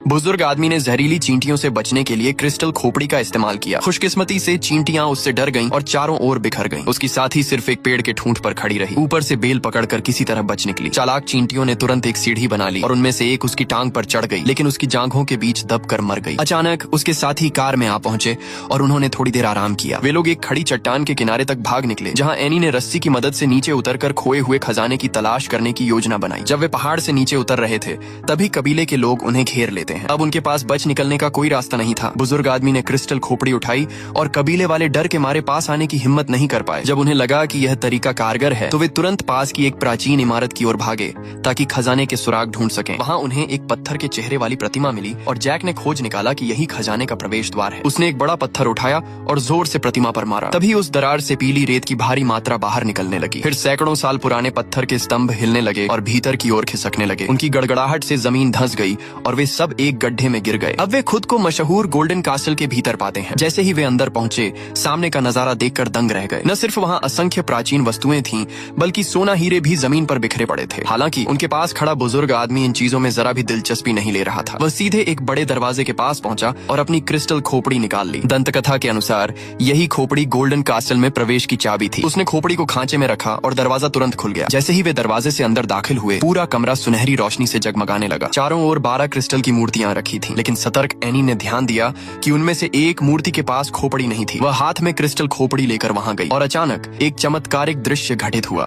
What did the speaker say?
बुजुर्ग आदमी ने जहरीली चींटियों से बचने के लिए क्रिस्टल खोपड़ी का इस्तेमाल किया। खुशकिस्मती से चींटियां उससे डर गईं और चारों ओर बिखर गईं। उसकी साथी सिर्फ एक पेड़ के ठूंठ पर खड़ी रही, ऊपर से बेल पकड़कर किसी तरह बच निकली। चालाक चींटियों ने तुरंत एक सीढ़ी बना ली और उनमें से एक उसकी टांग पर चढ़ गई, लेकिन उसकी जांघों के बीच दबकर मर गई। अचानक उसके साथी कार में आ पहुंचे और उन्होंने थोड़ी देर आराम किया। वे लोग एक खड़ी चट्टान के किनारे तक भाग निकले, जहाँ एनी ने रस्सी की मदद से नीचे उतरकर खोए हुए खजाने की तलाश करने की योजना बनाई। जब वे पहाड़ से नीचे उतर रहे थे, तभी कबीले के लोग उन्हें घेर लेते हैं। अब उनके पास बच निकलने का कोई रास्ता नहीं था। बुजुर्ग आदमी ने क्रिस्टल खोपड़ी उठाई और कबीले वाले डर के मारे पास आने की हिम्मत नहीं कर पाए। जब उन्हें लगा कि यह तरीका कारगर है, तो वे तुरंत पास की एक प्राचीन इमारत की ओर भागे ताकि खजाने के सुराग ढूंढ सकें। वहाँ उन्हें एक पत्थर के चेहरे वाली प्रतिमा मिली और जैक ने खोज निकाला कि यही खजाने का प्रवेश द्वार है। उसने एक बड़ा पत्थर उठाया और जोर से प्रतिमा पर मारा। तभी उस दरार से पीली रेत की भारी मात्रा बाहर निकलने लगी। फिर सैकड़ों साल पुराने पत्थर के स्तंभ हिलने लगे और भीतर की ओर खिसकने लगे। उनकी गड़गड़ाहट से जमीन धंस गई और वे सब एक गड्ढे में गिर गए। अब वे खुद को मशहूर गोल्डन कासल के भीतर पाते हैं। जैसे ही वे अंदर पहुंचे, सामने का नजारा देखकर दंग रह गए। न सिर्फ वहाँ असंख्य प्राचीन वस्तुएं थीं, बल्कि सोना हीरे भी जमीन पर बिखरे पड़े थे। हालांकि उनके पास खड़ा बुजुर्ग आदमी इन चीजों में जरा भी दिलचस्पी नहीं ले रहा था। वह सीधे एक बड़े दरवाजे के पास पहुंचा और अपनी क्रिस्टल खोपड़ी निकाल ली। दंतकथा के अनुसार यही खोपड़ी गोल्डन कासल में प्रवेश की चाबी थी। उसने खोपड़ी को खांचे में रखा और दरवाजा तुरंत खुल गया। जैसे ही वे दरवाजे से अंदर दाखिल हुए, पूरा कमरा सुनहरी रोशनी से जगमगाने लगा। चारों ओर 12 क्रिस्टल की मूर्तियां रखी थीं, लेकिन सतर्क एनी ने ध्यान दिया कि उनमें से एक मूर्ति के पास खोपड़ी नहीं थी। वह हाथ में क्रिस्टल खोपड़ी लेकर वहां गई और अचानक एक चमत्कारिक दृश्य घटित हुआ।